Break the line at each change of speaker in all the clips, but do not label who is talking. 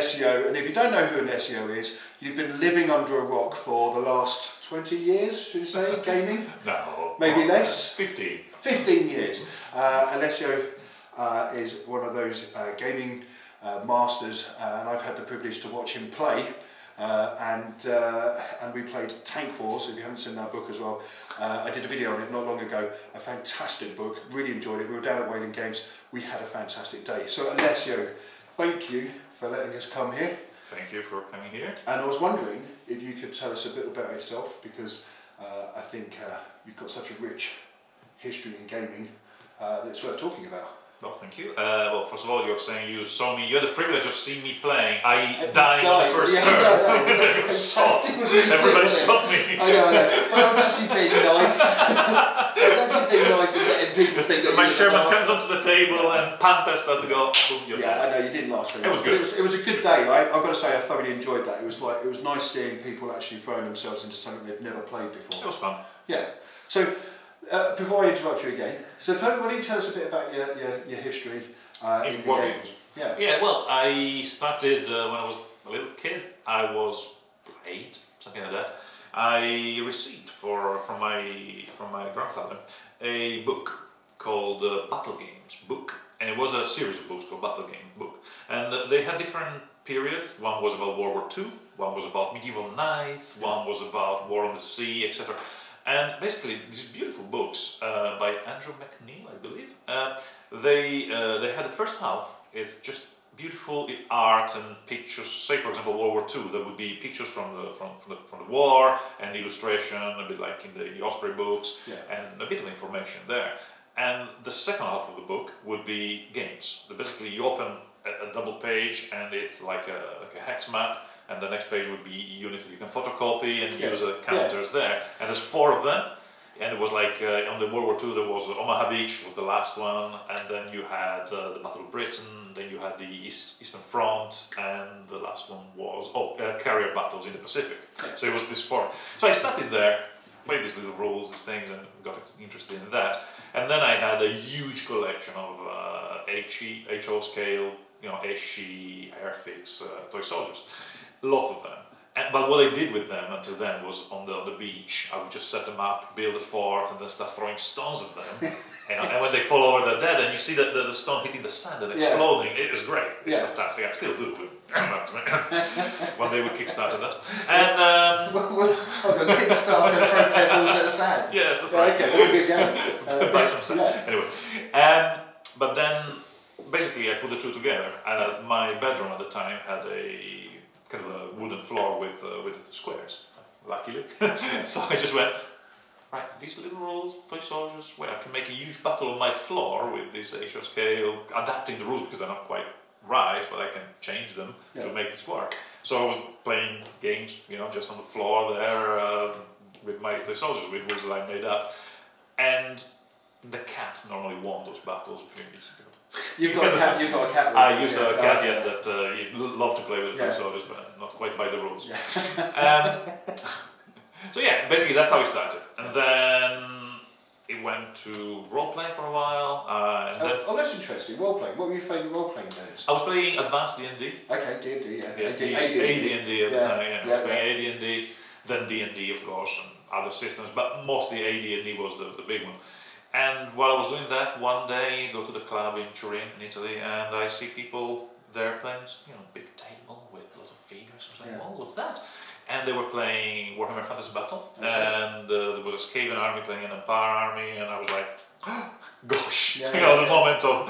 Alessio, and if you don't know who Alessio is, you've been living under a rock for the last 20 years, should you say, gaming?
No.
Maybe less?
15.
15 years. Alessio is one of those gaming masters, and I've had the privilege to watch him play. And we played Tank Wars. If you haven't seen that book as well, I did a video on it not long ago. A fantastic book, really enjoyed it. We were down at Whaling Games, we had a fantastic day. So Alessio, thank you for letting us come here.
Thank you for coming here.
And I was wondering if you could tell us a bit about yourself, because I think you've got such a rich history in gaming that it's worth talking about.
Well, thank you. Well, first of all, you're saying you saw me, you had the privilege of seeing me playing. I died on the first turn. Shot. Everybody shot me.
I know. But I was actually being nice. I was actually being nice and letting people think that
my Sherman comes onto the table and Panther starts to go, boom, you're
yeah,
dead.
I know, you didn't last very long.
It was good.
It was a good day. I've got to say, I thoroughly enjoyed that. It was nice seeing people actually throwing themselves into something they'd never played before.
It was fun.
Yeah. So, before I interrupt you again, so why don't you tell us a bit about your history in the games?
Yeah. Yeah. Well, I started when I was a little kid. I was 8, something like that. I received from my grandfather a book called Battle Games book, and it was a series of books called Battle Game book, and they had different periods. One was about World War II, one was about medieval knights, one was about War on the Sea, etc. And basically, these beautiful books by Andrew McNeil, I believe. They had the first half. It's just beautiful art and pictures. Say, for example, World War II. There would be pictures from the war and illustration, a bit like in the Osprey books, and a bit of information there. And the second half of the book would be games. Basically, you open a double page, and it's like a hex map. And the next page would be units that you can photocopy and use as counters there. And there's 4 of them. And it was like on the World War II there was Omaha Beach was the last one, and then you had the Battle of Britain, then you had the Eastern Front, and the last one was carrier battles in the Pacific. So it was this 4. So I started there, played these little rules and things, and got interested in that. And then I had a huge collection of HO scale, HE, Airfix, toy soldiers. Lots of them. But what I did with them until then was on the beach, I would just set them up, build a fort, and then start throwing stones at them. and when they fall over, they're dead, and you see that the stone hitting the sand and exploding. It is great. It's fantastic. I still do it. One day we kickstarted that. And
Kickstarter throw pebbles at sand.
Yes, that's right.
Okay, that's a good game.
Buy some sand. Anyway, but then basically I put the two together. My bedroom at the time had a kind of a wooden floor with squares, luckily. So I just went, right, these little rules, toy soldiers, well, I can make a huge battle on my floor with this HO scale, adapting the rules because they're not quite right, but I can change them to make this work. So I was playing games, just on the floor there with my toy soldiers, with rules that I made up. And the cat normally won those battles between me.
You've got a cat.
I used a cat, yes, that you love to play with toy soldiers, but not quite by the rules. So yeah, basically that's how we started, and then it went to role-playing for a while.
That's interesting. Role-playing. What were your favourite role-playing games?
I was playing Advanced D&D.
Okay, D&D, yeah.
AD&D at the time. Yeah, I was playing AD&D, then D&D, of course, and other systems, but mostly AD&D was the big one. And while I was doing that, one day I go to the club in Turin, in Italy, and I see people there playing, big table with lots of figures. I was like, oh, what's that? And they were playing Warhammer Fantasy Battle, and there was a Skaven army playing an Empire army, and I was like, gosh, the moment of...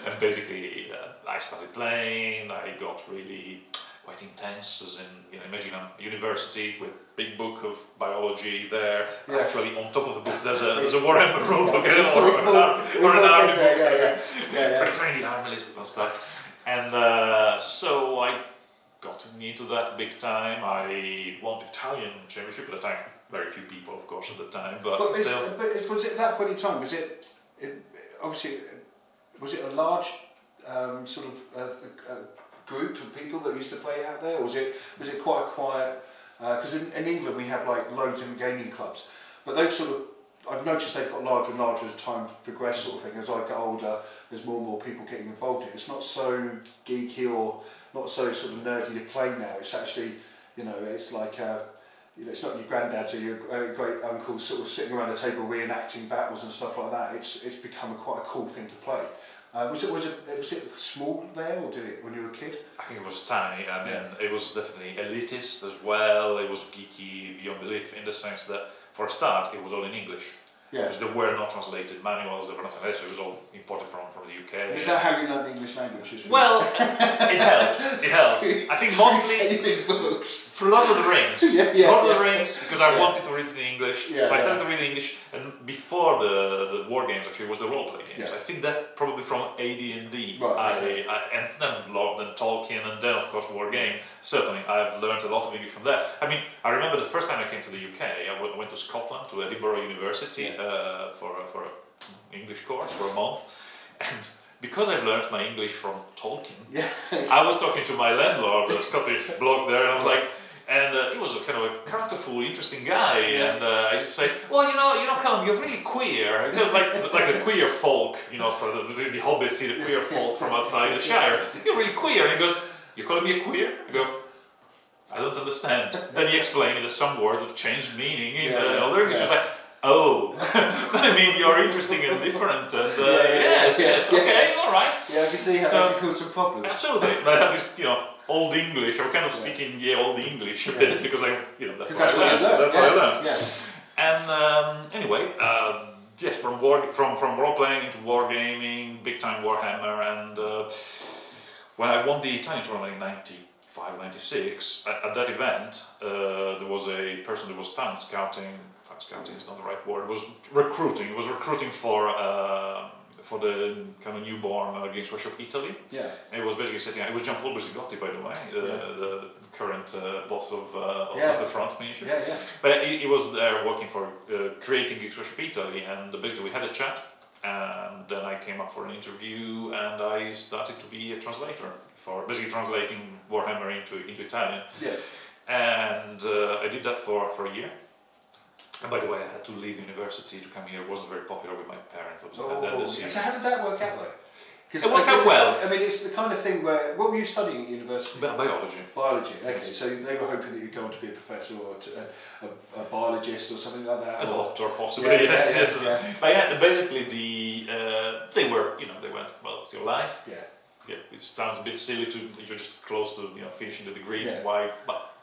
And basically, I started playing, I got really quite intense, as in, imagine a university with big book of biology there. Actually, on top of the book, there's a Warhammer rule book, or an army book, for training the army lists and stuff. And so I got into that big time. I won the Italian championship at the time. Very few people, of course, at the time, but still.
But was it at that point in time? Was it obviously? Was it a large sort of group of people that used to play out there, or was it quite a quiet? Because in England we have like loads of gaming clubs, but those sort of I've noticed they've got larger and larger as time progresses, sort of thing. As I get older, there's more and more people getting involved in it. It's not so geeky or not so sort of nerdy to play now. It's actually, you know, it's like, you know, it's not your granddads or your great uncles sort of sitting around a table reenacting battles and stuff like that. It's become quite a cool thing to play. Was it small there, or did it when you were a kid?
I think it was tiny. I mean, it was definitely elitist as well. It was geeky beyond belief in the sense that, for a start, it was all in English.
Yeah.
Because there were not translated manuals, there were nothing else, so it was all imported from the UK.
Is that how you learned the English language?
Well, it helped. It helped. I think mostly
books.
For Lord of the Rings. Lord of the Rings, because I wanted to read it in English. So I started to read English, and before the war games actually was the role-play games. I think that's probably from AD&D.
Right,
and then Tolkien, and then of course war game. Certainly, I've learned a lot of English from that. I mean, I remember the first time I came to the UK, I went to Scotland, to Edinburgh University. For an English course for a month, and because I've learned my English from Tolkien, I was talking to my landlord, the Scottish bloke there, and I was like, and he was a kind of a characterful, interesting guy, and I just say, well, you know, Callum, you're really queer. It was like the queer folk, you know, for the hobbits see the queer folk from outside the Shire. You're really queer, and he goes, you're calling me a queer? I go, I don't understand. Then he explained that some words have changed meaning in other English. I was like, oh, I mean, you're interesting and different, and yes, okay, all right.
Yeah, I can see how that can cause some problems.
Absolutely. I had this, you know, old English. I'm kind of speaking, old English a bit because that's what I learned. That's what I learned. And anyway, yes, from role playing into wargaming, big time Warhammer, and when I won the Italian tournament in '95, '96, at that event, there was a person that was talent scouting is not the right word. It was recruiting. It was recruiting for the kind of newborn Games Workshop Italy. Yeah. And it was basically setting. It was Gianpaolo Bisigotti, by the way, the current boss of the front ministry. Yeah. But he was there working for creating Games Workshop Italy, and basically we had a chat, and then I came up for an interview, and I started to be a translator for basically translating Warhammer into Italian. Yeah. And I did that for a year. And by the way, I had to leave university to come here. It wasn't very popular with my parents.
So how did that work out though?
It worked out well.
I mean, it's the kind of thing where... What were you studying at university?
Biology.
Biology, okay. So they were hoping that you'd go on to be a professor or a biologist or something like that?
A doctor, possibly, yes. But basically they were, they went, well, it's your life. Yeah. It sounds a bit silly you're just close to, finishing the degree. Why? But,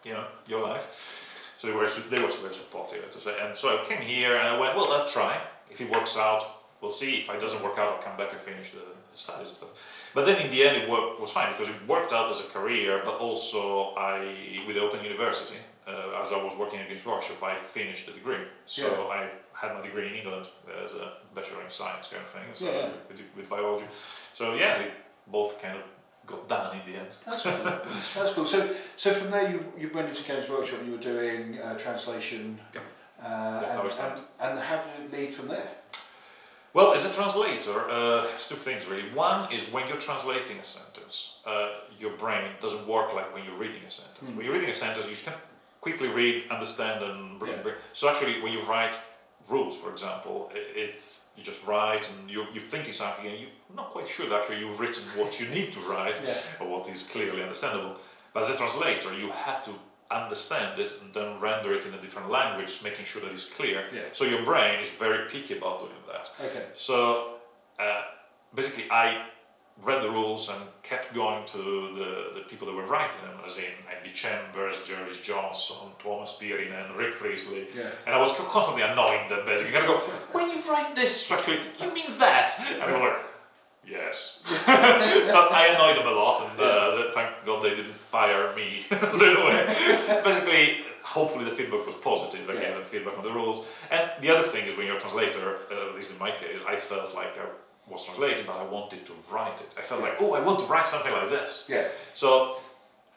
your life. So they were very supportive, to say. And so I came here and I went, well, I'll try. If it works out, we'll see. If it doesn't work out, I'll come back and finish the studies and stuff. But then in the end, it was fine because it worked out as a career, but also with the Open University, as I was working at Games Workshop, I finished the degree. So I had my degree in England as a Bachelor in Science kind of thing, so with biology. So it both kind of got done in the end.
That's cool. That's cool. So from there you went into Games Workshop and you were doing translation.
That's how it started.
And how did it lead from there?
Well, as a translator, it's two things really. One is when you're translating a sentence, your brain doesn't work like when you're reading a sentence. When you're reading a sentence, you can quickly read, understand, and so actually when you write rules, for example, you just write and you're thinking something and you're not quite sure that actually you've written what you need to write or what is clearly understandable. But as a translator, you have to understand it and then render it in a different language, making sure that it's clear. So your brain is very picky about doing that. Okay. So basically I read the rules and kept going to the people that were writing them, as in Andy Chambers, Jerry Johnson, Thomas Pearin and Rick Priestley. And I was constantly annoying them basically. I go, when you write this actually, you mean that? And they were like, yes. So I annoyed them a lot, and thank God they didn't fire me straight away. Basically, hopefully the feedback was positive. I gave them feedback on the rules. And the other thing is when you're a translator, at least in my case, I felt like I was translating, but I wanted to write it. I felt like, I want to write something like this. So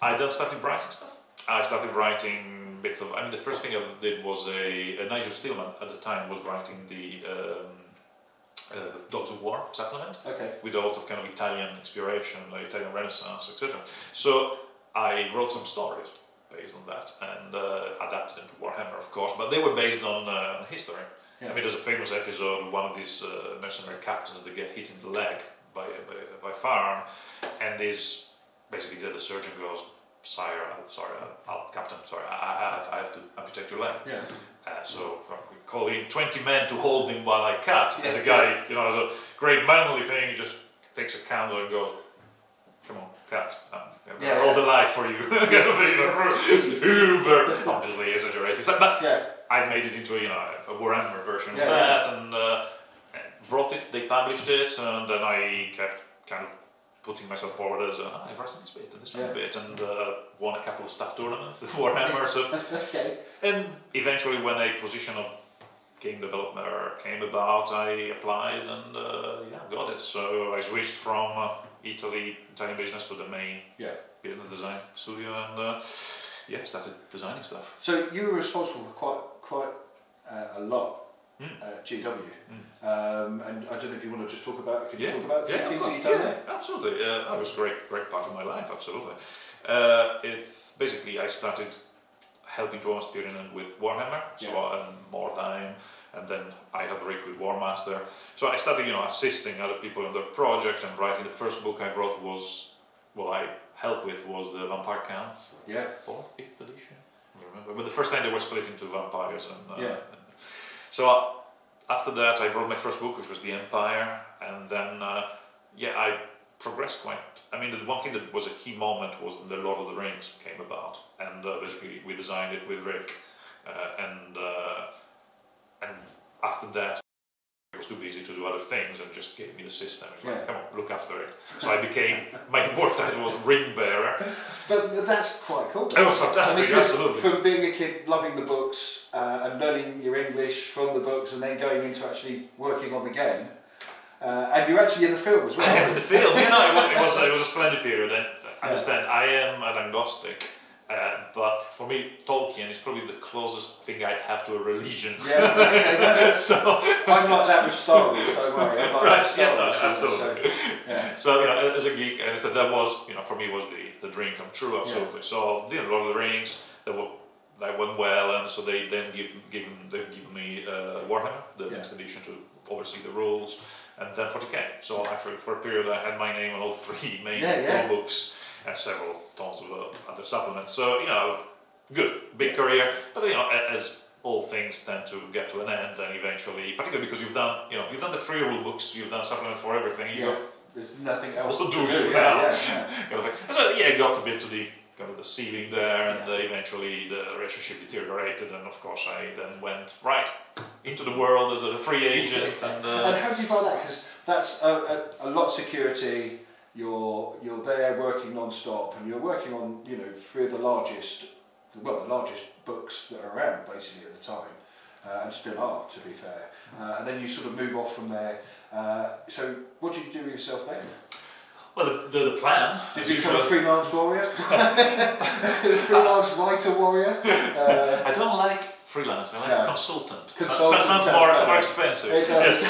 I then started writing stuff. I started writing bits of... the first thing I did was Nigel Stillman at the time was writing the Dogs of War supplement with a lot of kind of Italian inspiration, Italian Renaissance, etc. So I wrote some stories based on that and adapted them to Warhammer, of course, but they were based on history. I mean, there's a famous episode, one of these mercenary captains, they get hit in the leg by firearm, and this basically the surgeon goes, "Sire, Captain, sorry, I have to amputate your leg."
Yeah.
So we call in 20 men to hold him while I cut. And the guy, you know, as a great manly thing, he just takes a candle and goes, "Come on, cut. Hold the light for you." Super, obviously exaggerated, but I made it into a Warhammer version of that, and wrote it. They published it, and then I kept kind of putting myself forward as I've written this bit and this bit, and won a couple of staff tournaments with Warhammer. So, and eventually, when a position of game developer came about, I applied and got it. So I switched from Italian business to the main business design studio, and started designing stuff.
So you were responsible for quite a lot. GW, and I don't know if you want to just talk about. Can you talk about the things that you've done there?
Absolutely. That was a great part of my life. Absolutely. It's basically I started helping to experiment with Warhammer, so more time, and then I had a break with Warmaster. So I started, assisting other people in their project and writing. The first book I wrote was, I helped with was the Vampire Counts. 4th, 5th edition. I don't remember, but the first time they were split into vampires and. So after that, I wrote my first book, which was The Empire, and then I progressed quite. I mean, the one thing that was a key moment was when the Lord of the Rings came about, and basically we designed it with Rick, and after that, I was too busy to do other things and just gave me the system. It was like, come on, look after it. So I became, my work title was Ring Bearer.
But that's quite cool.
It was fantastic, absolutely.
From being a kid, loving the books and learning your English from the books, and then going into actually working on the game, and you're actually in the film as well.
I am in the film, it was a splendid period. And understand, I am an agnostic. But for me, Tolkien is probably the closest thing I have to a religion. So
I'm like that with Star Wars. Don't worry. I'm like
absolutely. So as a geek, and so that was, for me, was the dream come true. Absolutely. So Lord of the Rings, that went well, and so they then they've given me Warhammer, the next edition, to oversee the rules, and then 40K. So actually, for a period, I had my name on all 3 main books. And several tons of other supplements. So, good, big career. But, as all things tend to get to an end, and eventually, particularly because you've done the 3 rule books, you've done supplements for everything.
There's nothing else
to do now. So, it got a bit to the kind of the ceiling there, and eventually the relationship deteriorated, and of course I then went right into the world as a free agent. And
how do you find that? Because that's a lot of security. You're there working non-stop, and you're working on 3 of the largest books that are around basically at the time, and still are, to be fair. And then you sort of move off from there. So what did you do with yourself then?
Well, the plan.
Did you become a freelance warrior? Freelance writer warrior?
I don't like freelance. I like consultant. Sounds more expensive.
It does.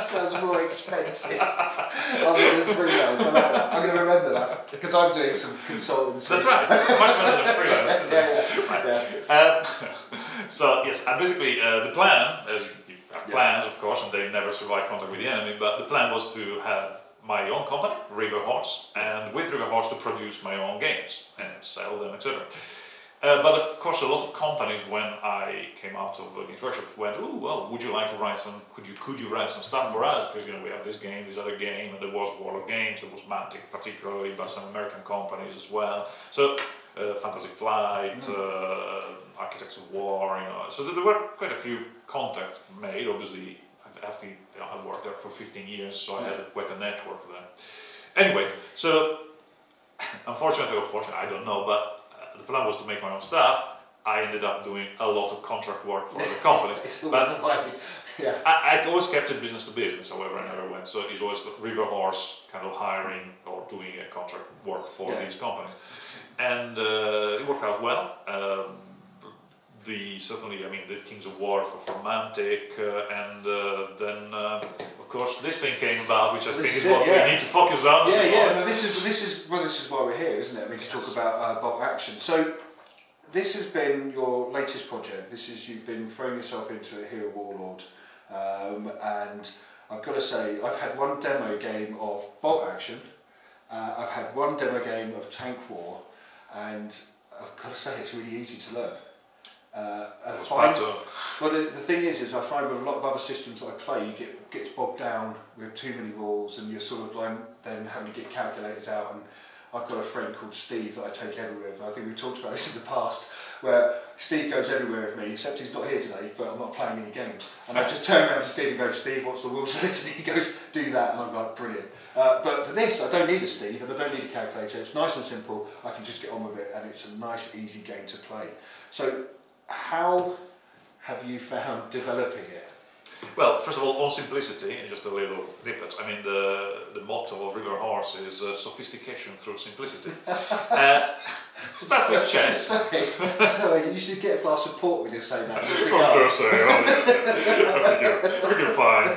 Sounds more expensive. Other than freelance. I like that. I'm going to remember that because I'm doing some consultancy.
That's right. It's much better than freelance. So yes, and basically the plan, as you have plans, of course, and they never survive contact with the enemy. But the plan was to have my own company, River Horse, and with River Horse to produce my own games and sell them, etc. But of course, a lot of companies, when I came out of Games Workshop, went, "Oh, well, would you like to write some? Could you write some stuff for us? Because we have this game, this other game, and there was Warlord Games, there was Mantic, particularly, but some American companies as well. So Fantasy Flight, Architects of War, So there were quite a few contacts made. Obviously, I worked there for 15 years, so I had quite a network there. Anyway, so unfortunately or fortunately, I don't know, but the plan was to make my own stuff. I ended up doing a lot of contract work for other companies. I always kept it business to business, however, I never went. So it was River Horse kind of hiring or doing a contract work for these companies. And it worked out well. The Kings of War for Mantic, and then of course this thing came about, which I think is what we need to focus on.
No, this is why we're here, isn't it? I mean, to talk about bulk action. So this has been your latest project. You've been throwing yourself into it here at Warlord, and I've got to say, I've had one demo game of Bolt Action, I've had one demo game of Tank War, and I've got to say it's really easy to learn. And I find, well, the thing is I find with a lot of other systems that I play, you gets bogged down with too many rules, and you're sort of like then having to get calculators out. And I've got a friend called Steve that I take everywhere with, and I think we've talked about this in the past, where Steve goes everywhere with me, except he's not here today, but I'm not playing any games. And I just turn around to Steve and go, Steve, what's the rules for this? And he goes, do that, and I'm like, brilliant. But for this, I don't need a Steve, and I don't need a calculator. It's nice and simple, I can just get on with it, and it's a nice, easy game to play. So, how have you found developing it?
Well, first of all, on simplicity, just a little snippet. I mean, the motto of River Horse is sophistication through simplicity. Start with chess.
Sorry, you should get a glass of port when you say that.
I think you're fine.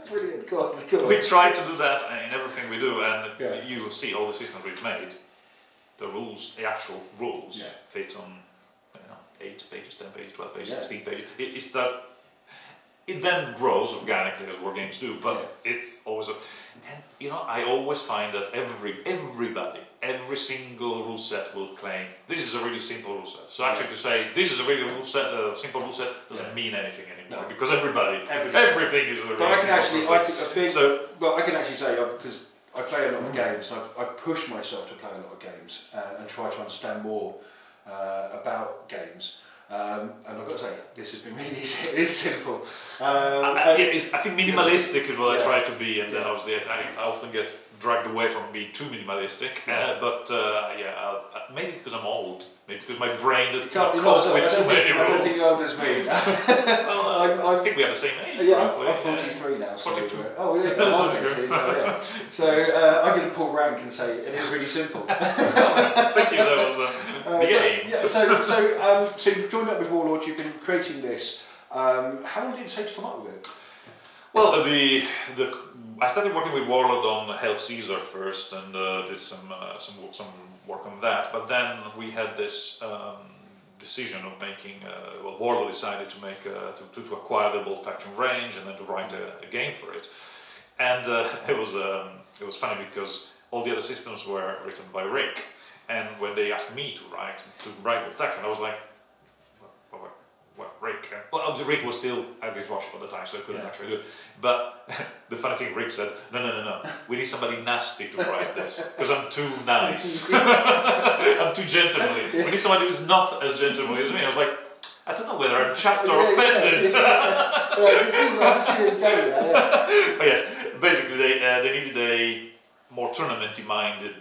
Brilliant, go on.
We try to do that in everything we do, and you will see all the systems we've made. The rules, the actual rules, fit on 8 pages, 10 pages, 12 pages, 16 pages. It's that it then grows organically as war games do, but it's always and I always find that everybody, every single rule set will claim this is a really simple rule set. So actually to say this is a really simple rule set doesn't mean anything anymore, because everything is a really
but
simple rule set.
I can actually say, because I play a lot of games, and I've pushed myself to play a lot of games and try to understand more about games. And I've got to say, this has been really easy. It is simple.
I think minimalistic is what I try to be, and then obviously I often get dragged away from being too minimalistic. Maybe because I'm old, maybe because my brain doesn't cope with too many rules.
I don't think you're old as me.
I think we have the same age.
Yeah,
roughly.
I'm 43 now. So
42.
I'm going to pull rank and say it is really simple.
Thank you. That was the game.
Yeah, so you've joined up with Warlord. You've been creating this. How long did it take to come up with it?
Well, I started working with Warlord on Hail Caesar first, and did some work on that. But then we had this decision of making. Warlord decided to make to acquire the bolt action range, and then to write a game for it. And it was funny because all the other systems were written by Rick, and when they asked me to write bolt action, I was like, well, Rick. Well, Rick was still at his workshop at the time, so I couldn't actually do it. But the funny thing, Rick said, no. We need somebody nasty to write this, because I'm too nice. I'm too gentlemanly. We need somebody who's not as gentlemanly as me. I was like, I don't know whether I'm chuffed or offended. But yes, basically they needed a more tournament-minded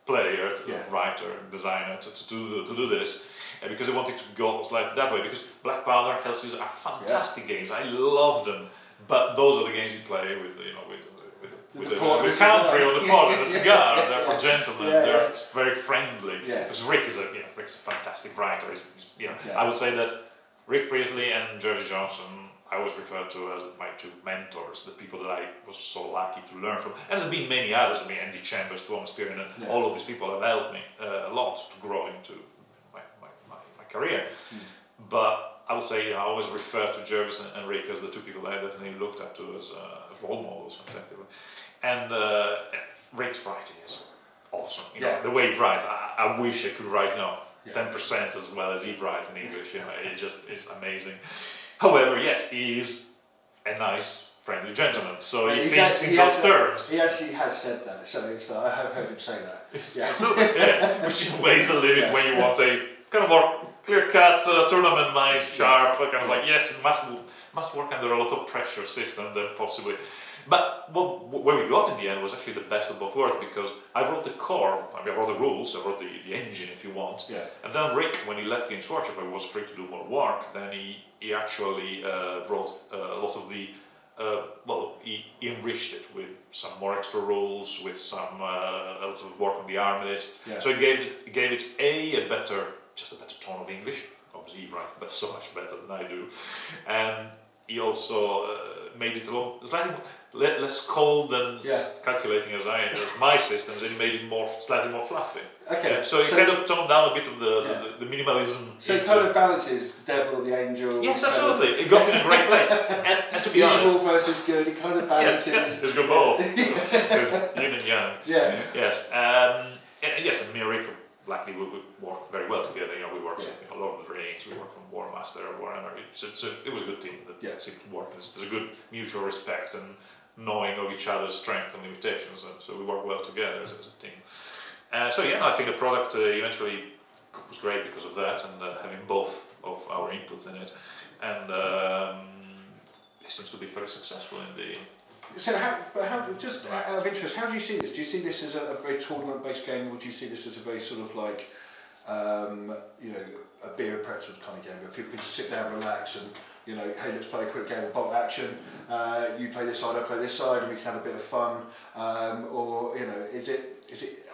player, writer, designer to do this. Because they wanted to go slightly that way, because Black Powder, Hail Caesar are fantastic games. I love them, but those are the games you play with with country on the pot and a cigar. They're for gentlemen. They're very friendly. Because Rick's a fantastic writer. I would say that Rick Priestley and George Johnson I always refer to as my two mentors, the people that I was so lucky to learn from. And there have been many others. I mean, Andy Chambers, Thomas Spearman, and all of these people have helped me a lot to grow into my career. But I would say I always refer to Jervis and Rick as the two people I definitely looked up to as role models, effectively. And Rick's writing is awesome. You know, the way he writes, I wish I could write 10% as well as he writes in English. It's amazing. However, yes, he is a nice, friendly gentleman, so he thinks in those terms.
He actually has said that, so I have heard him say that.
Absolutely, which is ways the limit when you want a kind of more clear-cut tournament mind, sharp, kind of like, yes, it must work under a lot of pressure system then possibly. But where we got in the end was actually the best of both worlds, because I wrote the core, I wrote the rules, I wrote the engine if you want, and then Rick, when he left Games Workshop and was free to do more work, then he actually wrote a lot of the, he enriched it with some more extra rules, with some a lot of work on the arm list, so he gave it a better tone of English. Obviously he writes so much better than I do, and he also made it a little slightly less cold and calculating as my systems, and he made it slightly more fluffy.
Okay.
Yeah, so he kind of toned down a bit of the minimalism.
So it kind of balances the devil or the angel.
Yes, absolutely. It got in a great place. And to be honest,
evil versus good, it kind of balances.
Yes, it's good both. With yin and yang.
Yeah.
Yes. And yes, and me and Rick, luckily, we work very well together. You know, we work on Lord of the Rings, we work on War Master or whatever. So it was a good team that seemed to work. There's a good mutual respect and knowing of each other's strengths and limitations, and so we work well together as a team. So yeah, I think the product eventually was great because of that, and having both of our inputs in it, and it seems to be very successful in the.
So, just out of interest, how do you see this? Do you see this as a very tournament-based game, or do you see this as a very sort of like, you know, a beer and pretzels kind of game where people can just sit down, relax, and you know, hey, let's play a quick game of bolt action. You play this side, I play this side, and we can have a bit of fun. Or you know, is it?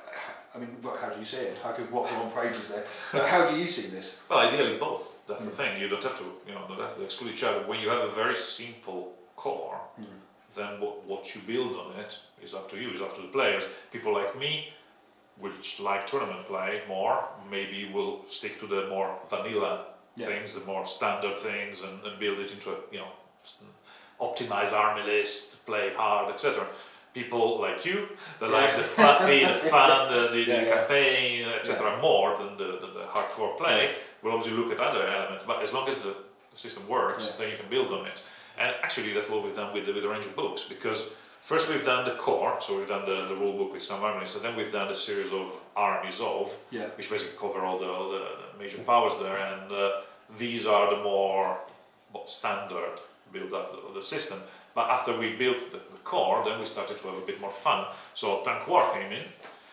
I mean, how do you see it? I could waffle on for ages there, but how do you see this?
Well, ideally both. That's the thing. You don't have to, don't have to exclude each other. When you have a very simple core, then what you build on it is up to you. It's up to the players. People like me, which like tournament play more, maybe will stick to the more vanilla things, the more standard things, and build it into a optimize army list, play hard, etc. People like you that like the fluffy, the fun, the campaign, etc. more than the hardcore play will obviously look at other elements. But as long as the system works, then you can build on it. And actually, that's what we've done with the range of books. Because first we've done the core, so we've done the rule book with some armies, and then we've done a series of armies of, which basically cover all the major powers there. And these are the more standard build up of the system. But after we built the core, then we started to have a bit more fun. So Tank War came in,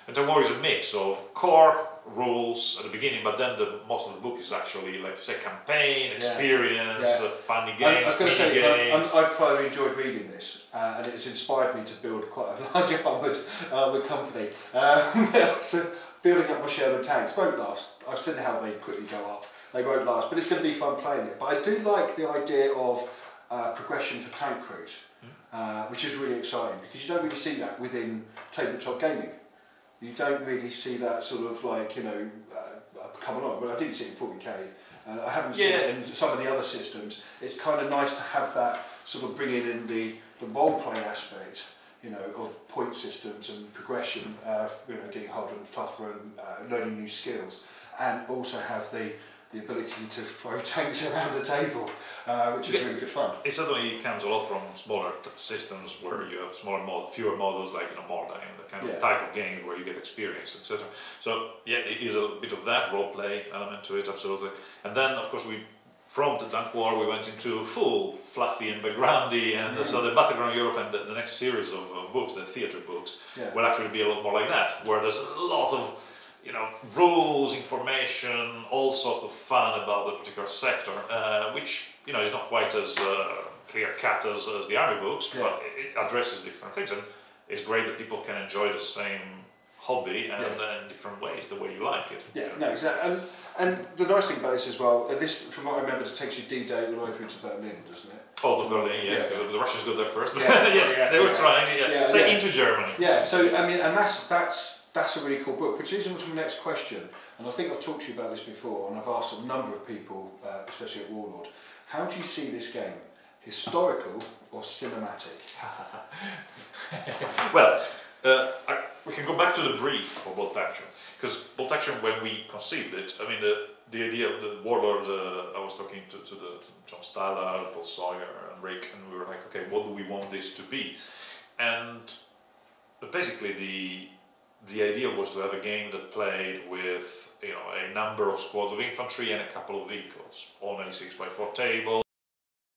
and Tank War is a mix of core rules at the beginning, but then most of the book is actually, like you say, campaign, experience, funny games,
I was going to say,
games.
I've thoroughly enjoyed reading this, and it's inspired me to build quite a large armoured company. So building up my Sherman tanks won't last. I've seen how they quickly go up. They won't last, but it's going to be fun playing it. But I do like the idea of progression for tank crews, which is really exciting because you don't really see that within tabletop gaming. You don't really see that sort of like, come along. Well, I didn't see it in 40k, and I haven't seen it in some of the other systems. It's kind of nice to have that sort of bringing in the role-play aspect, of point systems and progression, getting harder and tougher and learning new skills, and also have the ability to throw tanks around the table, which is really good fun.
It certainly comes a lot from smaller systems where you have fewer models, like more the kind of type of games where you get experience, etc. So yeah, it is a bit of that role play element to it, absolutely. And then of course from the Tank War we went into full fluffy and backgroundy, and so the Battleground Europe and the next series of books, the theatre books, will actually be a lot more like that, where there's a lot of rules, information, all sorts of fun about the particular sector, which is not quite as clear-cut as the army books, but it addresses different things, and it's great that people can enjoy the same hobby and in different ways, the way you like it.
Yeah, no, exactly. And the nice thing about this as well, this, from what I remember, it takes you D-Day all the way through to Berlin, doesn't it?
Oh, it was Berlin, because the Russians got there first. Yes, they were trying, into Germany.
Yeah, so I mean, and that's a really cool book, which leads on to my next question, and I think I've talked to you about this before, and I've asked a number of people, especially at Warlord, how do you see this game? Historical or cinematic?
Well, we can go back to the brief of Bolt Action, because Bolt Action, when we conceived it, I mean, the idea of the Warlord, I was talking to John Stallard, Paul Sawyer and Rick, and we were like, okay, what do we want this to be? And basically the idea was to have a game that played with a number of squads of infantry and a couple of vehicles on a 6x4 table.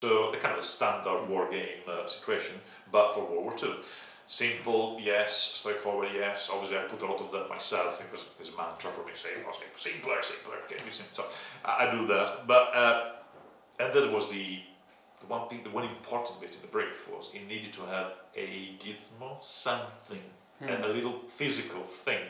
So the kind of a standard war game situation, but for World War II. Simple, yes. Straightforward, yes. Obviously, I put a lot of that myself because there's a mantra for me saying, simpler, can be simple. So I do that. But and that was the one important bit in the brief was it needed to have a gizmo, something. And a little physical thing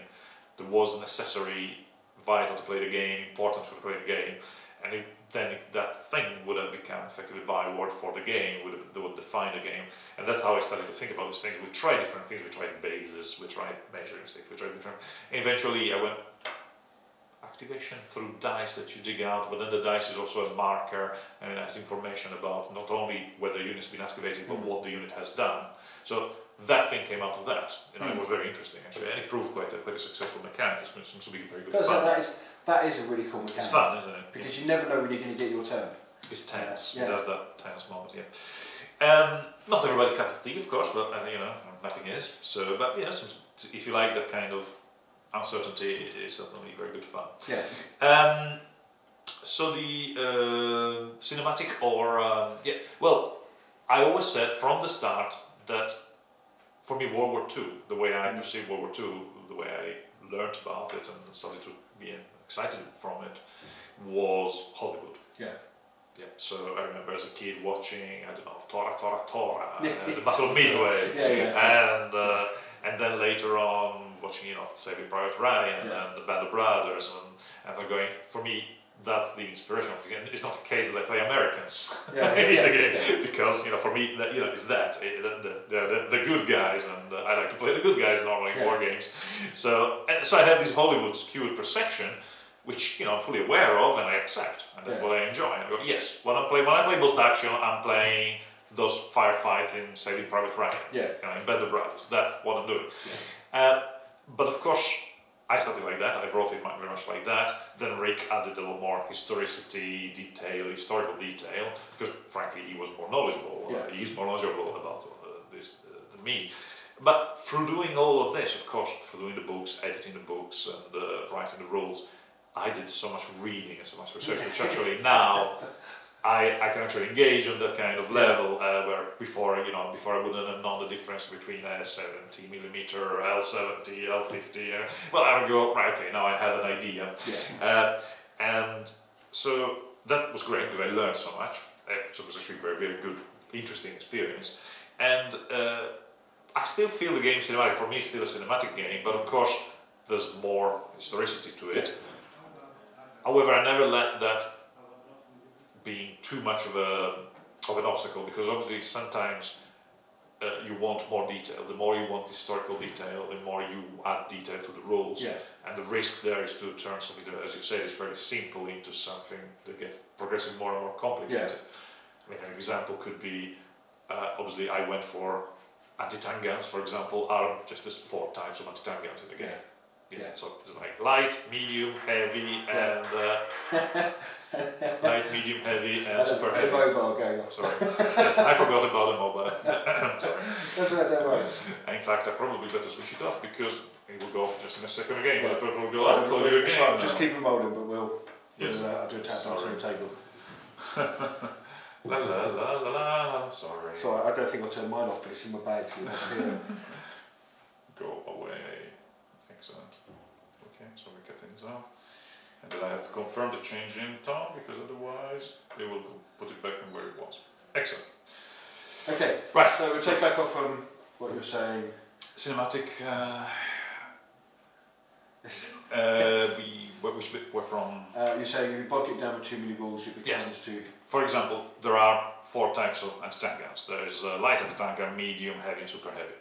that was necessary, vital to play the game, important to play the game, and that thing would have become effectively a byword for the game, would define the game. And that's how I started to think about these things. We tried different things, we tried bases, we tried measuring sticks, we tried different, and eventually I went activation through dice that you dig out, but then the dice is also a marker and it has information about not only whether the unit's been activated, but what the unit has done. So that thing came out of that. It was very interesting actually, and it proved quite a successful mechanic. It seems to be very good fun.
That is a really cool mechanic.
It's fun, isn't it?
Because you never know when you're going to get your turn. It's
tense. It does that tense moment, yeah. Not everybody cup of tea, of course, but you know, nothing is. So, but yeah, if you like that kind of uncertainty, it is certainly very good fun.
Yeah.
So the cinematic, or well, I always said from the start that for me, World War II, the way I perceived World War II, the way I learned about it and started to be excited from it, was Hollywood.
Yeah.
Yeah. So I remember as a kid watching, I don't know, Tora, the Battle of Midway, and then later on watching, you know, Saving Private Ryan and the Band of Brothers, and they're going, for me, that's the inspiration of it. And it's not the case that I play Americans in the game, because, you know, for me, that, you know, it's that the good guys, and I like to play the good guys normally in war games. So I have this Hollywood skewed perception, which, you know, I'm fully aware of and I accept, and that's what I enjoy. And I go, yes, when I play bolt action, I'm playing those firefights in Saving Private Ryan, you know, in Band of Brothers. That's what I'm doing. But of course, I started like that. I wrote it very much like that. Then Rick added a little more historicity, historical detail, because frankly he was more knowledgeable. He's more knowledgeable about this than me. But through doing all of this, of course, through doing the books, editing the books, and writing the rules, I did so much reading and so much research, which actually now I can actually engage on that kind of level, where before I wouldn't have known the difference between a 70mm, L70, L50. Well, I would go, right, okay, now I have an idea. And so that was great because I learned so much. So it was actually a very, very good, interesting experience. And I still feel the game cinematic. For me, it's still a cinematic game, but of course, there's more historicity to it. However, I never let that being too much of an obstacle, because obviously sometimes you want more detail. The more you want historical detail, the more you add detail to the rules. And the risk there is to turn something that, as you said, is very simple into something that gets progressively more and more complicated. I mean, an example could be, obviously I went for anti-tank guns, for example, are just there's 4 types of anti-tank guns in the game. So it's like light, medium, heavy, and light, medium, heavy, and super heavy.
Mobile going off.
Sorry. Yes, I forgot about the mobile. Sorry.
That's right, don't worry.
In fact, I probably better switch it off because it will go off just in a second again. But the people will go, I'll call you again.
Just keep them rolling, but we'll I'll do a tap dance on the table.
La la la la la. Sorry.
Sorry, I don't think I'll turn mine off, but it's in my bag, so you won't hear it.
Go away. Excellent. Okay, so we get things off. And then I have to confirm the change in tone, because otherwise it will put it back in where it was. Excellent.
Okay, right. So we'll take back off from what you were saying.
Cinematic. Which bit we're from?
You're saying if you bog it down with too many rules, it becomes too.
For example, there are 4 types of anti-tank guns. There is light anti-tank gun, medium, heavy, and super heavy.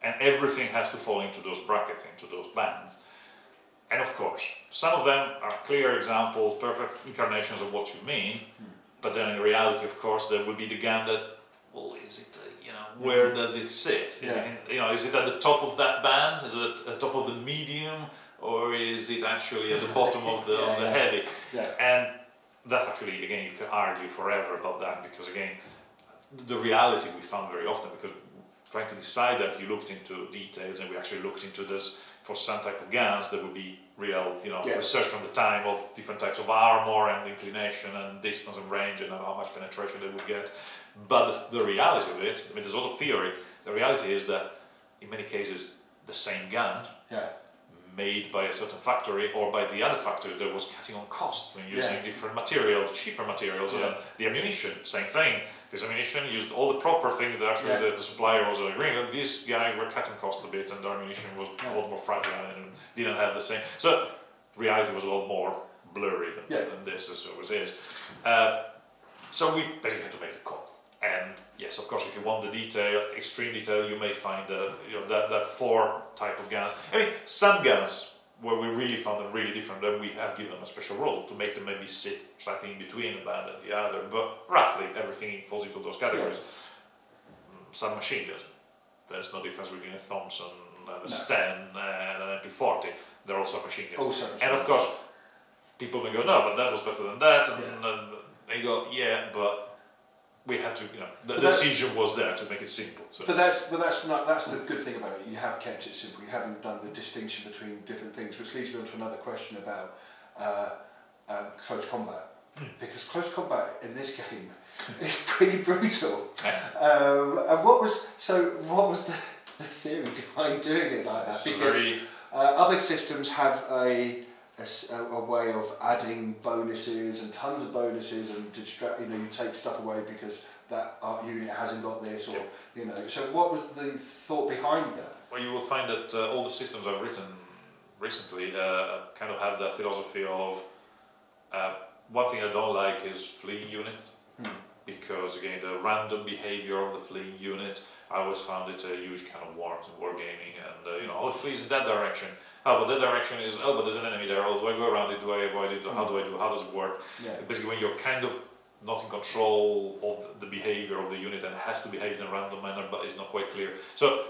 And everything has to fall into those brackets, into those bands. And of course, some of them are clear examples, perfect incarnations of what you mean, but then in reality, of course, there will be the gun that, well, is it, where does it sit? Is it is it at the top of that band? Is it at the top of the medium? Or is it actually at the bottom of the heavy? And that's actually, again, you can argue forever about that, because again, the reality we found very often, because trying to decide that, you looked into details, and we actually looked into this for some type of guns. There would be real, research from the time of different types of armor and inclination and distance and range and how much penetration they would get. But the reality of it, I mean, there's a lot of theory. The reality is that in many cases, the same gun made by a certain factory or by the other factory that was cutting on costs and using different materials, cheaper materials. The ammunition, same thing. This ammunition used all the proper things that actually the supplier was agreeing that these guys were cutting costs a bit, and the ammunition was a lot more fragile and didn't have the same. So reality was a lot more blurry than this, as it always is. So we basically had to make the call. And yes, of course, if you want the detail, extreme detail, you may find that 4 type of guns. I mean, some guns where we really found them really different, then we have given them a special role to make them maybe sit slightly in between a band and the other. But roughly, everything falls into those categories. Some machine guns. There's no difference between a Thompson and a Sten and an MP40. They're all submachine guns. And of course, people may go, no, but that was better than that. And they go, yeah, but we had to, the decision was there to make it simple. So.
But that's the good thing about it. You have kept it simple. You haven't done the distinction between different things, which leads me on to another question about close combat. Because close combat in this game is pretty brutal. And what was the theory behind doing it like that? Because other systems have a way of adding bonuses and tons of bonuses and you take stuff away because that unit hasn't got this, or So what was the thought behind that?
Well, you will find that all the systems I've written recently kind of have that philosophy of one thing I don't like is fleeing units, because again the random behavior of the fleeing unit, I always found it a huge kind of worms in wargaming, and it flees in that direction. Oh, but that direction is, but there's an enemy there, do I go around it, do I avoid it, how do I do it, how does it work? Basically when you're kind of not in control of the behavior of the unit and has to behave in a random manner but it's not quite clear. So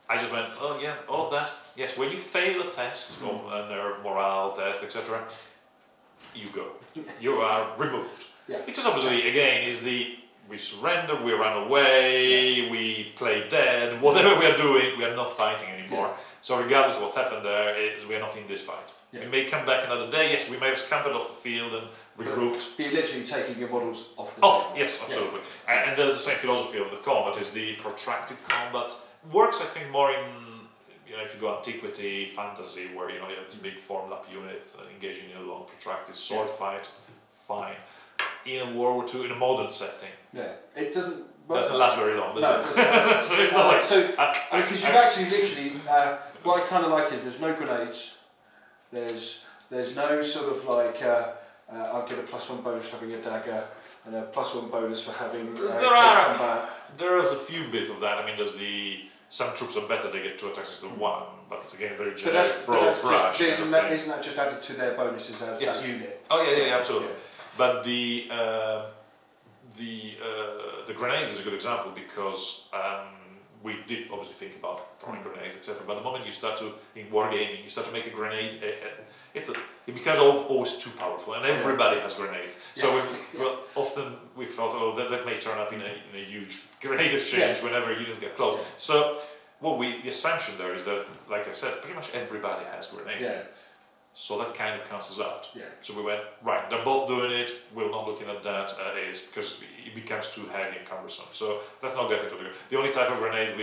I just went, oh yeah, all of that, yes, when you fail a test, of a nerve, morale test, etc., you go. You are removed. Because obviously, again, we surrender, we run away, we play dead, whatever we are doing, we are not fighting anymore. So regardless of what happened there, we are not in this fight. We may come back another day, yes, we may have scampered off the field and regrouped.
But you're literally taking your models off the table.
Yes, absolutely. And there's the same philosophy of the combat, is the protracted combat. Works, I think, more in, if you go antiquity, fantasy, where you have this big formed up units engaging in a long protracted sword fight, fine. In a World War II, in a modern setting,
it doesn't
last very long.
No, it doesn't.
So it's not like
because you've actually literally what I kind of like is there's no grenades, there's no sort of like I'll get a +1 bonus for having a dagger and a +1 bonus for having combat.
There is a few bits of that. I mean, there's some troops are better; they get 2 attacks instead of 1, but it's again very generic, broad brush.
Isn't that just added to their bonuses as that unit?
Oh yeah, absolutely. But the grenades is a good example, because we did obviously think about throwing grenades, etc. But the moment you start to, in wargaming, you start to make a grenade, it becomes always too powerful, and everybody has grenades. So often we thought, that may turn up in a huge grenade exchange whenever units get close. So the assumption there is that, like I said, pretty much everybody has grenades. So that kind of cancels out. So we went, right, they're both doing it, we're not looking at that, because it becomes too heavy and cumbersome. So let's not get into the only type of grenade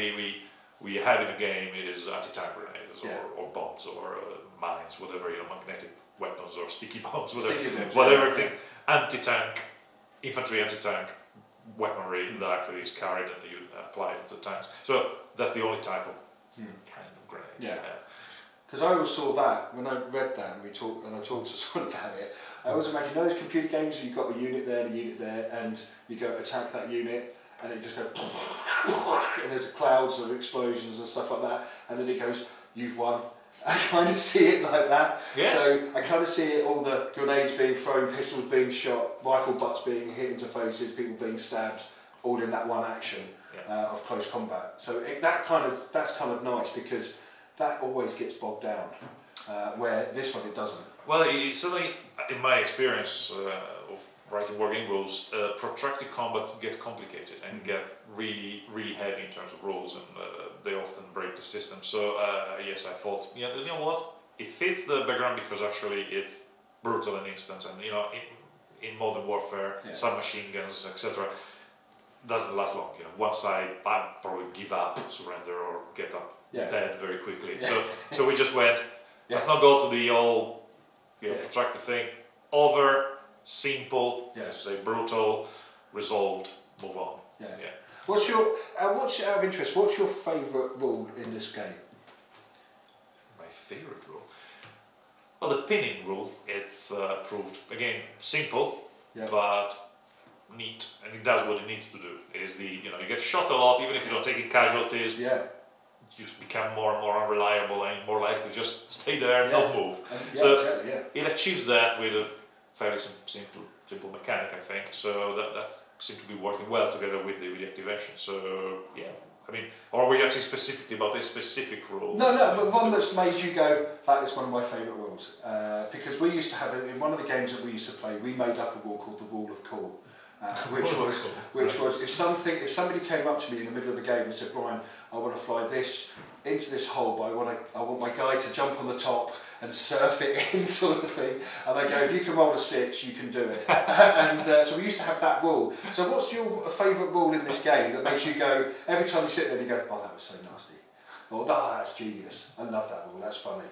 we have in the game is anti-tank grenades, or bombs, or mines, whatever, magnetic weapons, or sticky bombs, whatever thing. Anti-tank, infantry anti-tank weaponry that actually is carried and you apply it to the tanks. So that's the only type of kind of grenade you have.
Because I always saw that when I read that and I talked to someone about it. I always imagine those computer games where you've got a unit there, and you go attack that unit, and it just goes, and there's clouds of explosions and stuff like that, and then it goes, you've won. I kind of see it like that. So I kind of see it, all the grenades being thrown, pistols being shot, rifle butts being hit into faces, people being stabbed, all in that one action of close combat. So that's kind of nice, because that always gets bogged down, where this one it doesn't.
Well, certainly in my experience of writing wargame rules, protracted combat get complicated and get really, really heavy in terms of rules, and they often break the system. So yes, I thought, you know what, it fits the background because actually it's brutal and instant, and in modern warfare, submachine guns, etc., doesn't last long. One side I'd probably give up, surrender, or get up dead very quickly. So we just went, let's not go to the old protracted thing. Over, simple, as you say, brutal, resolved, move on.
What's out of interest, what's your favourite rule in this game?
My favourite rule? Well, the pinning rule, it's proved, again, simple,
Yeah.
but neat, and it does what it needs to do. Is you get shot a lot, even if you don't take any casualties,
Yeah.
you become more and more unreliable and more likely to just stay there and not move.
Yeah,
So
exactly, yeah.
it achieves that with a fairly simple mechanic, I think. So that seems to be working well together with the activation. So yeah, I mean, or were you actually specifically about this specific rule?
No, but one that's made you go, that is one of my favourite rules. Because we used to have, in one of the games that we used to play, we made up a rule called the Rule of Cool. Which was if somebody came up to me in the middle of a game and said, Brian, I want to fly this into this hole, but I want my guy to jump on the top and surf it in, sort of thing. And I go, if you can roll a 6, you can do it. And so we used to have that rule. So what's your favourite rule in this game that makes you go, every time you sit there and you go, oh, that was so nasty. Or, oh, that's genius. I love that rule, that's funny.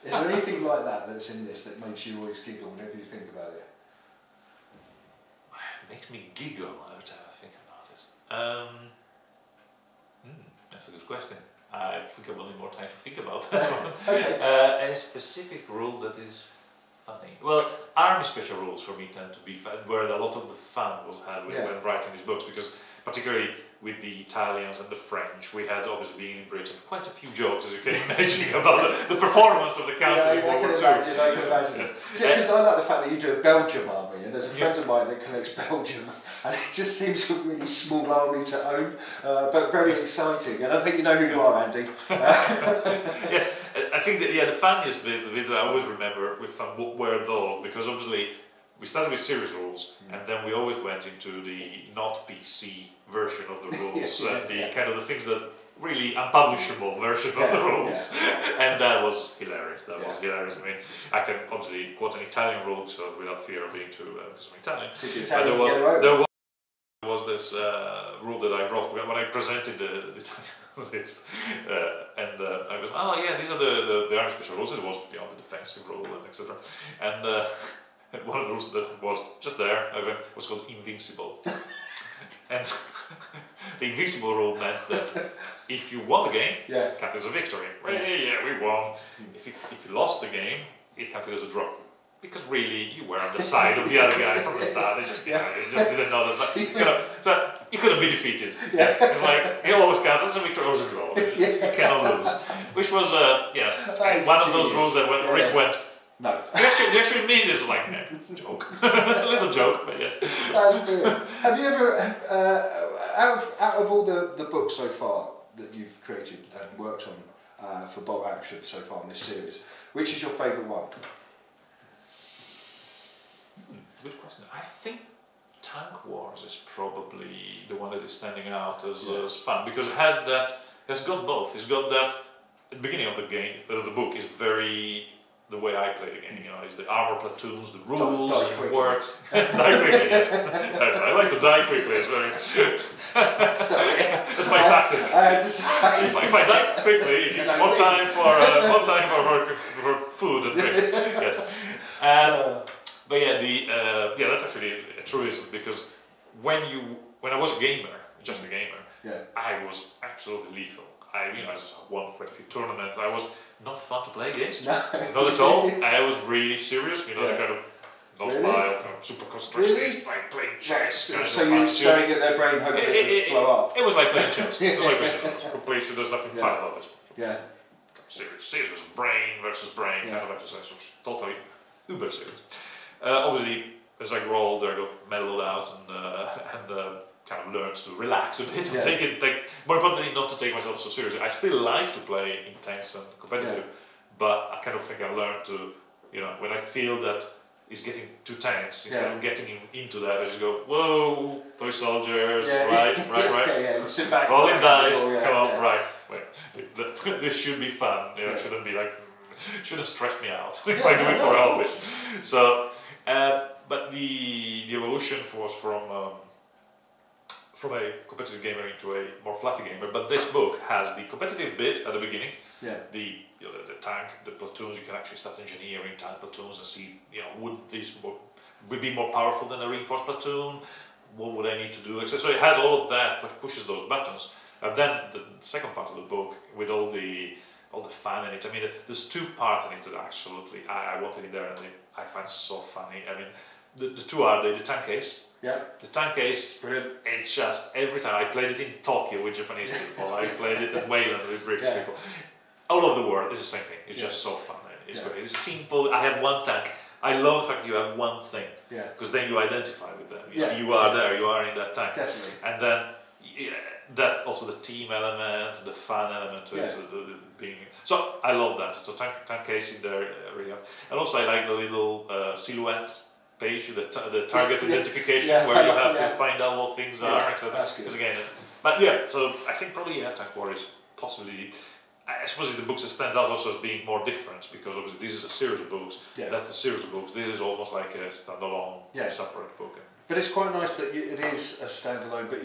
Is there anything like that that's in this that makes you always giggle whenever you think about it?
Makes me giggle every time I think about it. That's a good question. I think I will need more time to think about that one.
Okay.
A specific rule that is funny. Well, army special rules for me tend to be where a lot of the fun was had when writing these books, because particularly with the Italians and the French, we had, obviously being in Britain, quite a few jokes, as you can imagine, about the performance of the countries in World War II.
I can imagine. Because I like the fact that you do a Belgium army, and there's a friend of mine that collects Belgium, and it just seems a really small army to own, but very exciting. And I think you know who you are, Andy.
Yes, I think that the funniest bit that I always remember with fun were those, because obviously we started with series rules, and then we always went into the not PC version of the rules, and the kind of the things that really unpublishable version of the rules, and that was hilarious. That was hilarious. I mean, I can obviously quote an Italian rule, so without fear of being too, because I'm Italian. But there was this rule that I wrote when I presented the Italian list, and I was, oh yeah, these are the army special rules. It was the defensive rule and etc. And one of the rules that was just there was called invincible. And the invincible rule meant that if you won the game, it counted as a victory. Well, yeah, we won. If you lost the game, it counted as a draw. Because really, you were on the side of the other guy from the start. They just, didn't know that. So you couldn't be defeated. It's like, it always counts as a victory or as a draw. You cannot lose. Which was, one of those rules that when Rick went, no. You actually mean this? Was like, no, it's a joke. A little joke, but yes.
That's brilliant. Have you ever, out of all the books so far that you've created and worked on for Bolt Action so far in this series, which is your favourite one?
Good question. I think Tank Wars is probably the one that is standing out as fun, because it has got both. It's got that, at the beginning of the game, of the book, is very the way I play the game, is the armor platoons, the rules, it works. Die quickly, yes. I like to die quickly as well. That's my tactic. If I die quickly, it gives more time for food and drink. Yes. But yeah, that's actually a truism, because when I was a gamer, just a gamer, I was absolutely lethal. I just won quite a few tournaments. I was not fun to play against. No. Not at all. I was really serious. The kind of no-smile, kind of super concentration, like playing chess.
So you're staring at their brain, hoping it would blow up.
It was like playing chess. It was like playing chess. Completely, there's nothing fun about this.
Yeah.
Serious brain versus brain kind of exercise. It was totally uber serious. Obviously, as I grew older, I got mellowed out and kind of learned to relax a bit and more importantly, not to take myself so seriously. I still like to play intense and competitive, but I kind of think I learned to, when I feel that it's getting too tense, instead of getting into that, I just go, whoa, toy soldiers, right.
Sit back,
rolling dice, come on, right. Wait, this should be fun. Shouldn't be like, shouldn't stress me out if I do it for a whole bit. So, but the evolution was from a competitive gamer into a more fluffy gamer, but this book has the competitive bit at the beginning, the tank, the platoons. You can actually start engineering tank platoons and see, would be more powerful than a reinforced platoon? What would I need to do? So it has all of that, but pushes those buttons. And then the second part of the book, with all the all the fun in it. I mean, there's two parts in it that absolutely I wanted in there, and I find so funny. I mean, the two are the tank case.
Yeah.
The tank case,
brilliant.
It's just every time I played it in Tokyo with Japanese people, I played it in Wayland with British people. All over the world, it's the same thing. It's just so fun. It's great. It's simple. I have one tank. I love the fact that you have one thing, because then you identify with them. You are there. You are in that tank.
Definitely.
And then that also the team element, the fun element to it, the being. So I love that. So tank case in there really. And also I like the little silhouette page, the target identification where you have to find out what things are, etc.
That's good.
Again, but yeah, so I think probably Tank War is possibly. I suppose it's the books that stands out also as being more different, because obviously this is a series of books. That's the series of books. This is almost like a standalone, separate book.
But it's quite nice that it is a standalone, but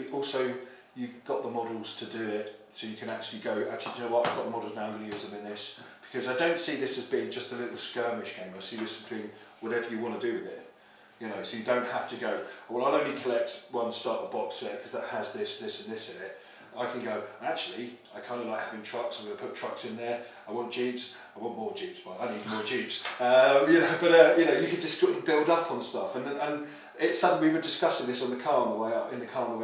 you've got the models to do it, so you can actually go, actually, do you know what, I've got the models now, I'm going to use them in this. Because I don't see this as being just a little skirmish game, I see this as being whatever you want to do with it. You know, so you don't have to go, well, I'll only collect one starter box set because that has this, this and this in it. I can go, actually, I kind of like having trucks, I'm going to put trucks in there, I want Jeeps, I want more Jeeps, but I need more Jeeps. You know, you can just sort of build up on stuff, and it suddenly, we were discussing this on the car on the way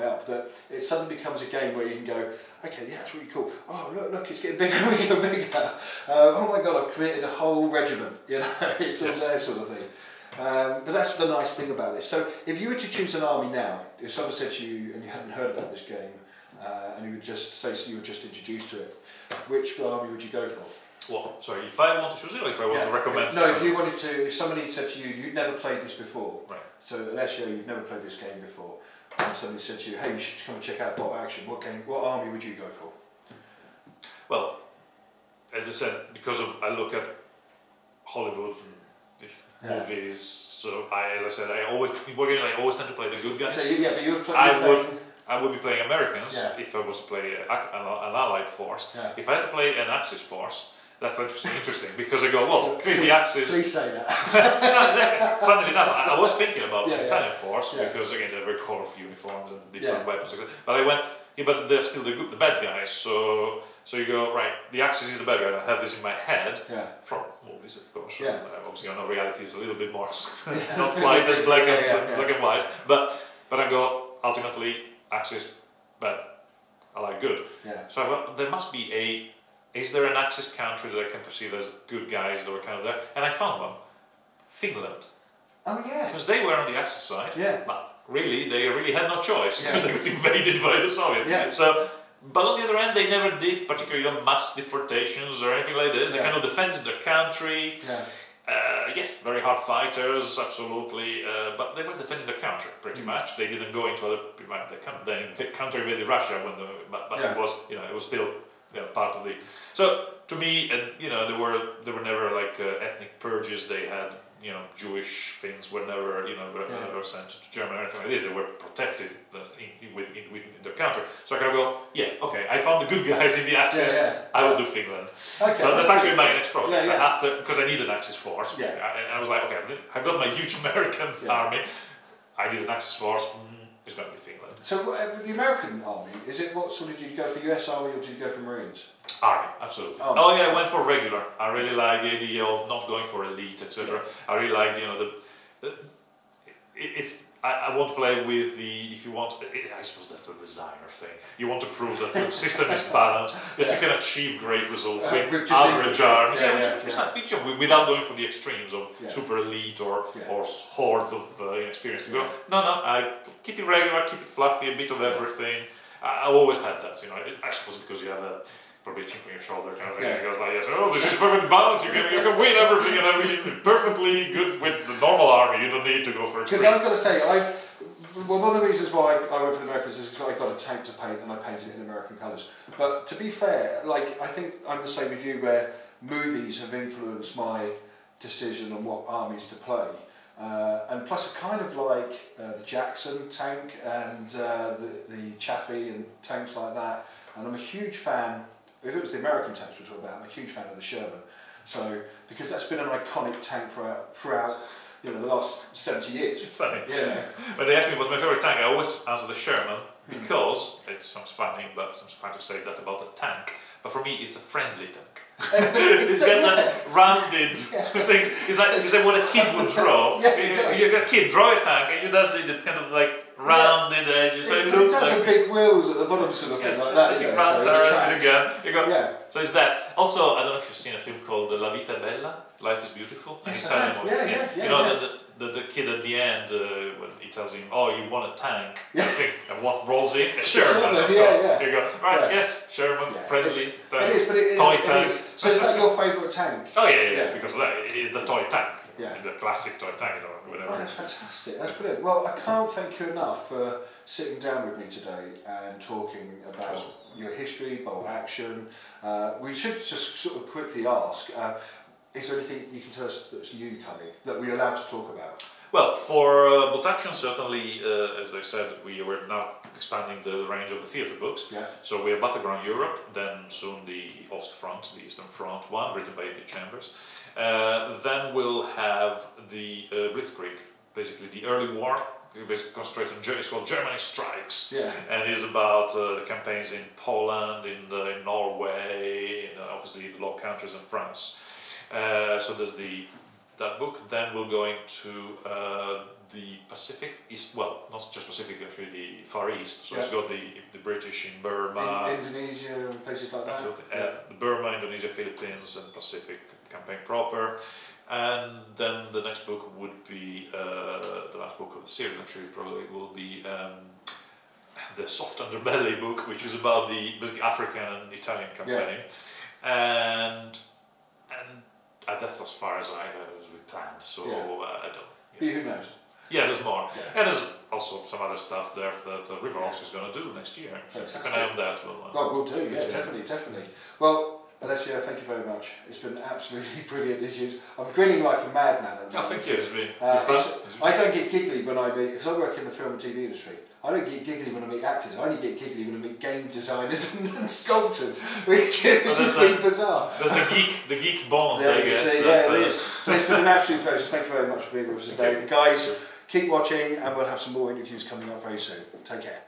up, that it suddenly becomes a game where you can go, okay, yeah, it's really cool, oh look, it's getting bigger and bigger, oh my god, I've created a whole regiment, you know, it's all there sort of thing. But that's the nice thing about this. So if you were to choose an army now, if someone said to you, and you hadn't heard about this game, and you would just say you were just introduced to it, which army would you go for?
Well, sorry, if I want to choose it, or if I want to recommend?
If you wanted to, if somebody said to you, you'd never played this before,
right?
So unless you've never played this game before, and somebody said to you, hey, you should come and check out Bot Action, what army would you go for?
Well, as I said, because I look at Hollywood movies, so as I said, in board games I always tend to play the good guys.
So but you would
I would be playing Americans if I was to play an Allied force. If I had to play an Axis force, that's interesting because I go, well, the Axis.
Please say that.
Funnily enough, I was thinking about the Italian force because again they're very colourful uniforms and different weapons, but I went, but they're still the bad guys. So you go, right, the Axis is the bad guy. I have this in my head from movies, of course. Obviously, I know reality is a little bit more not quite as black and white, but I go ultimately. Axis, but I like good. So I thought there must be is there an Axis country that I can perceive as good guys that were kind of there? And I found one, Finland.
Oh yeah.
Because they were on the Axis side, but really they had no choice because they got invaded by the Soviets. So, but on the other hand, they never did particularly mass deportations or anything like this. They kind of defended their country. Yes, very hard fighters, absolutely, but they were defending their country pretty much. They didn't go into other. They counter-invaded Russia but it was, it was still part of the. So to me, there were never like ethnic purges. They had, Jewish things were never, never sent to Germany or anything like this. They were protected in their country. So I kind of go, okay, I found the good guys in the Axis. I will do Finland. Okay, so that's actually my next project. Because I need an Axis force. And I was like, okay, I've got my huge American army. I need an Axis force. It's going to be Finland.
So with the American army, is it what sort of, did you go for US Army or did you go for Marines?
Army, absolutely. Oh yeah, I went for regular. I really like the idea of not going for elite, etc. I really like, I want to play with if you want, I suppose that's the designer thing. You want to prove that the system is balanced, that you can achieve great results with average arms, without going for the extremes of super elite or hordes of inexperienced people. No, I keep it regular, keep it fluffy, a bit of everything. I always had that, I suppose because you have probably a chip on your shoulder kind of thing. It goes like, this is perfect balance, you can win everything and everything perfectly good with the normal army, you don't need to go for extremes.
Because I've got to say, one of the reasons why I went for the Americans is because I got a tank to paint and I painted it in American colours. But to be fair, I think I'm the same with you where movies have influenced my decision on what armies to play. And plus I kind of like the Jackson tank and the Chaffee and tanks like that. And I'm a huge fan. If it was the American tanks we're talking about, I'm a huge fan of the Sherman. So, because that's been an iconic tank throughout the last 70 years.
It's funny. When they ask me what's my favourite tank, I always answer the Sherman. because it sounds funny, but it sounds fun to say that about a tank. But for me, it's a friendly tank. It's got that rounded thing. It's like what a kid would draw. You're a kid, draw a tank, and you does the kind of like rounded edges. So it looks
does
like
big wheels at the bottom, sort of thing like that.
So it's that. Also, I don't know if you've seen a film called La Vita è Bella, Life is Beautiful.
Yes,
you know the kid at the end when he tells him, "Oh, you want a tank?" And what rolls in? A Sherman, of course. You go, right? Yes, Sherman, friendly.
It is, but it is
toy tank.
So is that your favourite tank?
Oh yeah, because of that, it is the toy tank.
Yeah.
The classic toy tank, whatever.
Oh, that's fantastic. That's brilliant. Well, I can't thank you enough for sitting down with me today and talking about your history, bolt action. We should just sort of quickly ask, is there anything you can tell us that's new coming, that we're allowed to talk about?
Well, for bolt action, certainly, as I said, we were now expanding the range of the theatre books.
Yeah.
So we have Battleground Europe, then soon the Ostfront, the Eastern Front one, written by Eddie Chambers. Then we'll have the Blitzkrieg, basically the early war. It basically concentrates on it's called Germany Strikes, and is about the campaigns in Poland, in Norway, and obviously the Low Countries and France. So there's that book. Then we'll go into the Pacific East. Well, not just Pacific, actually the Far East. So it's got the British in Burma,
Indonesia, and places like that.
Absolutely. Burma, Indonesia, Philippines, and Pacific campaign proper. And then the next book would be the last book of the series. Actually, probably will be the Soft Underbelly book, which is about the basically African and Italian campaign, and that's as far as we planned. So I don't.
Who knows?
Yeah, there's more, and there's also some other stuff there that River Horse is going to do next year. So keep an eye on that.
We'll do. Yeah, definitely. Well, Alessio, thank you very much. It's been absolutely brilliant. I'm grinning like a madman.
Thank you. It's been
I don't get giggly when I meet, because I work in the film and TV industry. I don't get giggly when I meet actors. I only get giggly when I meet game designers and sculptors, which is really bizarre.
There's the geek bond, I guess.
It is. But it's been an absolute pleasure. Thank you very much for being with us today. Guys, keep watching, and we'll have some more interviews coming up very soon. Take care.